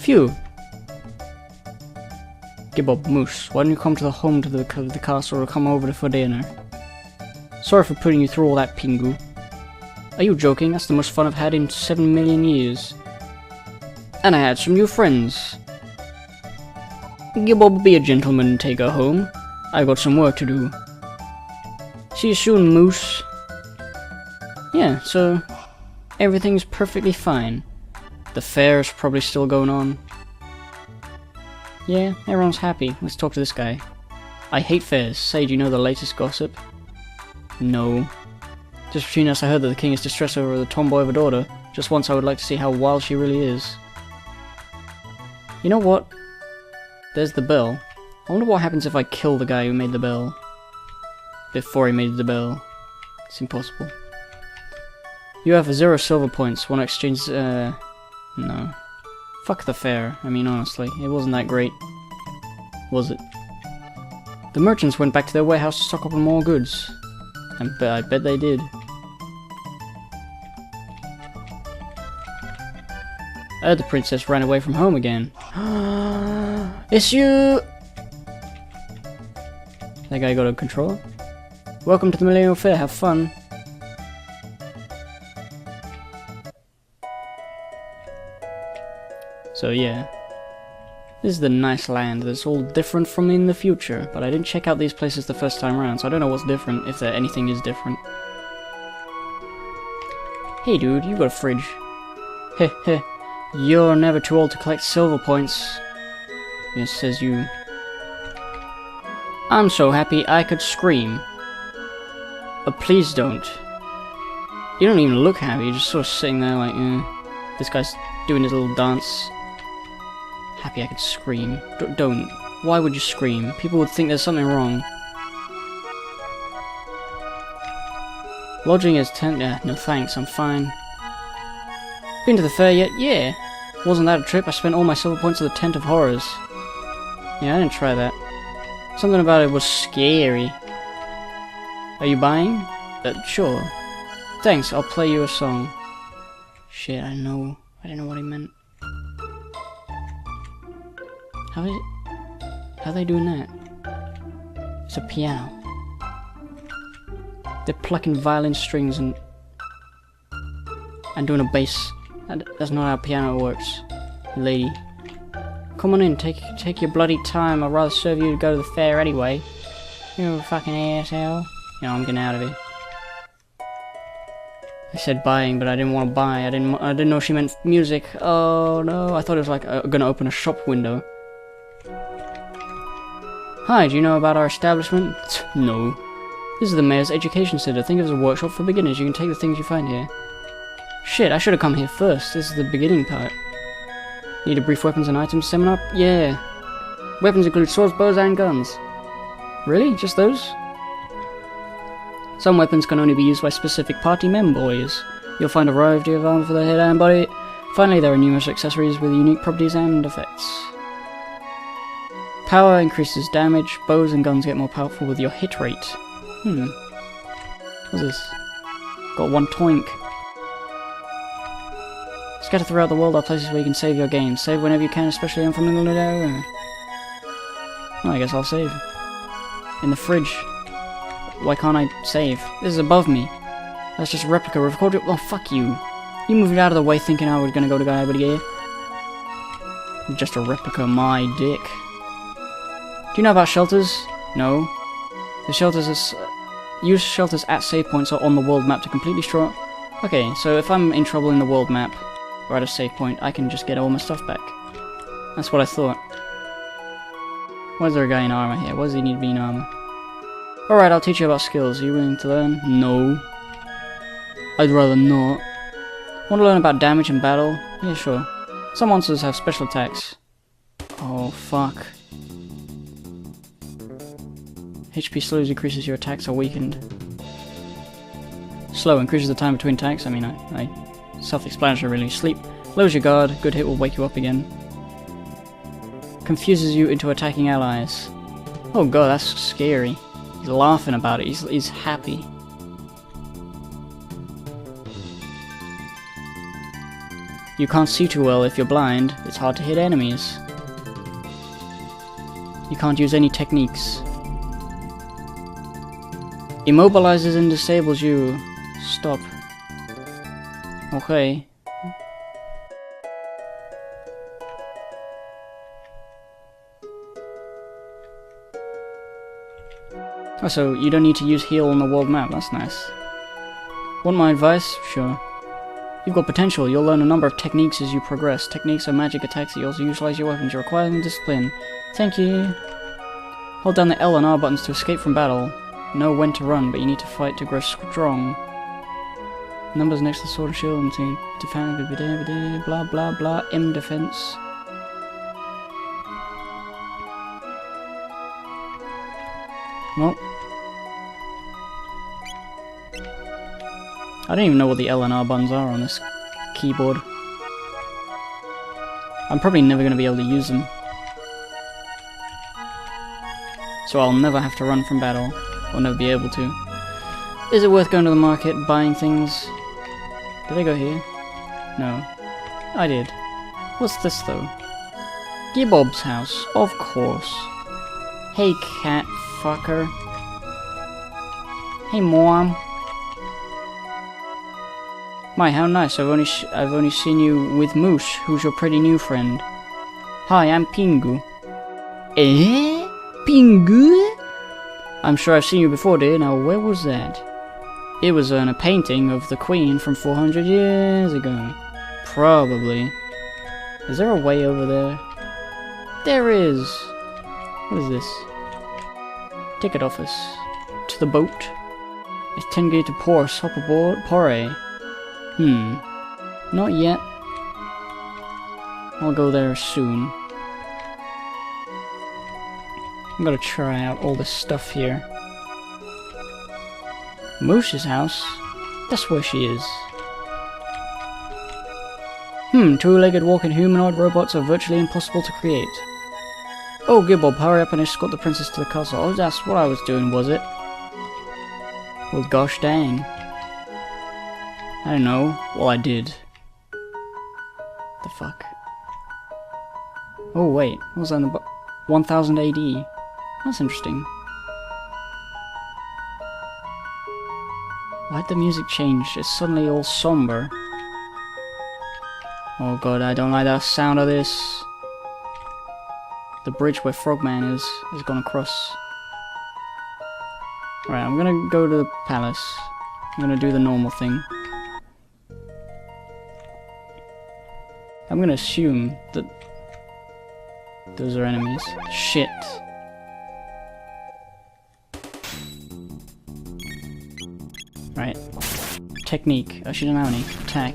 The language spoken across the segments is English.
Phew. Gibob Moose, why don't you come to the home to the castle or come over for dinner? Sorry for putting you through all that, Pingu. Are you joking? That's the most fun I've had in 7 million years. And I had some new friends. Gibob, be a gentleman and take her home. I got some work to do. See you soon, Moose. Yeah, so everything's perfectly fine. The fair is probably still going on. Yeah, everyone's happy. Let's talk to this guy. I hate fairs. Say, do you know the latest gossip? No. Just between us, I heard that the king is distressed over the tomboy of a daughter. Just once I would like to see how wild she really is. You know what? There's the bell. I wonder what happens if I kill the guy who made the bell. Before he made the bell. It's impossible. You have 0 silver points. Want to exchange, no. Fuck the fair. I mean, honestly, it wasn't that great. Was it? The merchants went back to their warehouse to stock up on more goods. I bet they did. I heard the princess ran away from home again. It's you! That guy got a controller? Welcome to the Millennial Fair, have fun. So yeah, this is the nice land that's all different from in the future, but I didn't check out these places the first time around, so I don't know what's different, if there anything is different. Hey dude, you got a fridge. Heh heh, you're never too old to collect silver points. Yes, says you. I'm so happy I could scream. But please don't. You don't even look happy, you're just sort of sitting there like, this guy's doing his little dance. Happy I could scream. Don't. Why would you scream? People would think there's something wrong. Lodging is no thanks, I'm fine. Been to the fair yet? Yeah. Wasn't that a trip? I spent all my silver points at the Tent of Horrors. Yeah, I didn't try that. Something about it was scary. Are you buying? Sure. Thanks, I'll play you a song. Shit, I didn't know what he meant. How are they doing that? It's a piano. They're plucking violin strings and doing a bass. That's not how piano works, lady. Come on in, take your bloody time. I'd rather serve you to go to the fair anyway. You a fucking asshole. You know, I'm getting out of here. I said buying, but I didn't want to buy. I didn't know she meant music. Oh no, I thought it was like gonna open a shop window. Hi, do you know about our establishment? No. This is the Mayor's Education Center. Think of it as a workshop for beginners. You can take the things you find here. Shit, I should have come here first. This is the beginning part. Need a brief weapons and items seminar? Yeah. Weapons include swords, bows, and guns. Really? Just those? Some weapons can only be used by specific party members. You'll find a variety of armor for the head and body. Finally, there are numerous accessories with unique properties and effects. Power increases damage. Bows and guns get more powerful with your hit rate. What's this? Got one toink. Scattered throughout the world are places where you can save your games. Save whenever you can, especially unfamiliar. Well, I guess I'll save. In the fridge. Why can't I save? This is above me. That's just a replica. Recorded. Oh, fuck you. You moved out of the way thinking I was gonna go to guy over here. Just a replica, my dick. Do you know about shelters? No. The shelters is... use shelters at save points or on the world map to completely destroy... Okay, so if I'm in trouble in the world map, or at a save point, I can just get all my stuff back. That's what I thought. Why is there a guy in armor here? Why does he need to be in armor? Alright, I'll teach you about skills. Are you willing to learn? No. I'd rather not. Want to learn about damage in battle? Yeah, sure. Some monsters have special attacks. Oh, fuck. HP slowly increases your attacks are weakened. Slow increases the time between attacks. I mean, self-explanatory really. Sleep lowers your guard. Good hit will wake you up again. Confuses you into attacking allies. Oh god, that's scary. He's laughing about it. He's happy. You can't see too well if you're blind. It's hard to hit enemies. You can't use any techniques. Immobilizes and disables you. Stop. Okay. Oh, so you don't need to use heal on the world map. That's nice. Want my advice? Sure. You've got potential. You'll learn a number of techniques as you progress. Techniques are magic attacks that you also utilize your weapons. You require them discipline. Thank you. Hold down the L and R buttons to escape from battle. Know when to run, but you need to fight to grow strong. Numbers next to the sword and shield and to defend, blah blah blah, M defense. Well, I don't even know what the L and R buttons are on this keyboard. I'm probably never going to be able to use them. So I'll never have to run from battle. I'll never be able to. Is it worth going to the market, buying things? Did I go here? No. I did. What's this though? Gibob's house, of course. Hey cat fucker. Hey mom. My, how nice. I've only seen you with Moose, who's your pretty new friend. Hi, I'm Pingu. Eh? Pingu? I'm sure I've seen you before, dear. Now, where was that? It was in a painting of the Queen from 400 years ago. Probably. Is there a way over there? There is! What is this? Ticket office. To the boat. It's 10 gate to Porse. Hop aboard. Pore. Not yet. I'll go there soon. I'm gonna try out all this stuff here. Moose's house? That's where she is. Two-legged walking humanoid robots are virtually impossible to create. Oh, Gibob, hurry up and escort the princess to the castle. Oh, that's what I was doing, was it? Well, gosh dang. I don't know. Well, I did. The fuck? Oh, wait. What was that in the 1000 AD? That's interesting. Why'd the music change? It's suddenly all somber. Oh god, I don't like the sound of this. The bridge where Frogman is gone across. Right, I'm gonna go to the palace. I'm gonna do the normal thing. I'm gonna assume that those are enemies. Shit. Right. Technique. I shouldn't have any. Attack.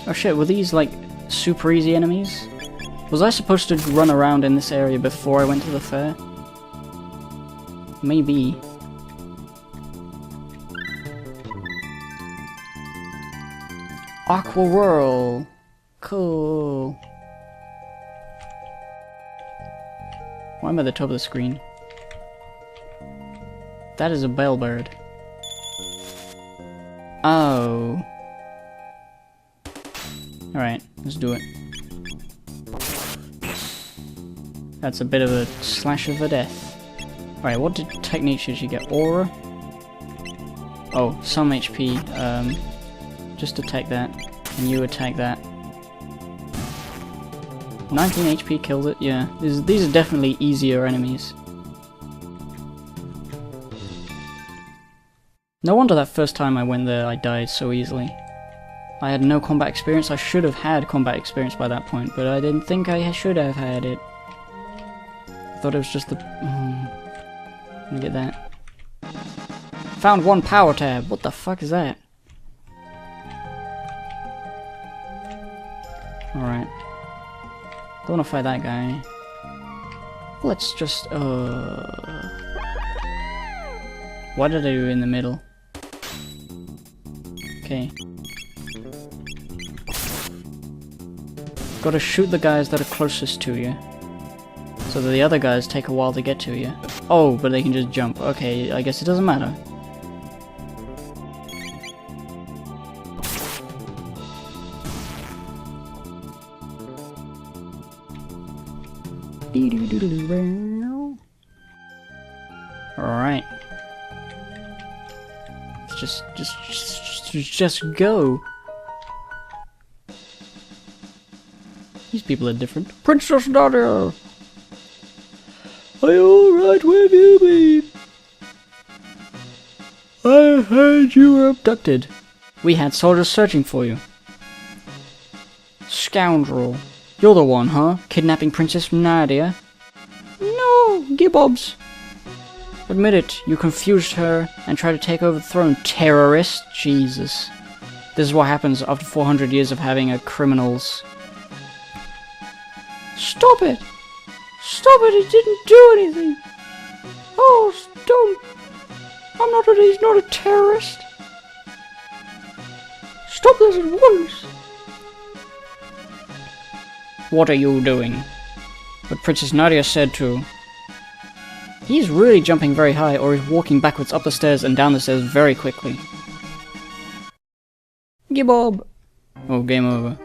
Oh shit, were these like super easy enemies? Was I supposed to run around in this area before I went to the fair? Maybe. Aqua Whirl! Cool. Why am I at the top of the screen? That is a bellbird. Oh. Alright, let's do it. That's a bit of a slash of a death. Alright, what technique should she get? Aura? Oh, some HP. Just attack that. And you attack that. 19 HP killed it, yeah. These are definitely easier enemies. No wonder that first time I went there I died so easily. I had no combat experience. I should have had combat experience by that point, but I didn't think I should have had it. I thought it was just the... Let me get that. Found one power tab! What the fuck is that? Alright. Don't wanna fight that guy. Let's just, what did I do in the middle? Okay. Gotta shoot the guys that are closest to you. So that the other guys take a while to get to you. Oh, but they can just jump. Okay, I guess it doesn't matter. Alright. Let's just go. These people are different. Princess Nadia! Are you alright? Where have you been? I heard you were abducted. We had soldiers searching for you. Scoundrel. You're the one, huh? Kidnapping Princess Nadia? No, Gibbobs. Admit it, you confused her and tried to take over the throne, terrorist. Jesus. This is what happens after 400 years of having a criminals. Stop it! Stop it, he didn't do anything! Oh, don't! He's not a terrorist! Stop this at once! What are you doing? But Princess Nadia said to. He's really jumping very high, or he's walking backwards up the stairs and down the stairs very quickly. Gibbob! Oh, game over.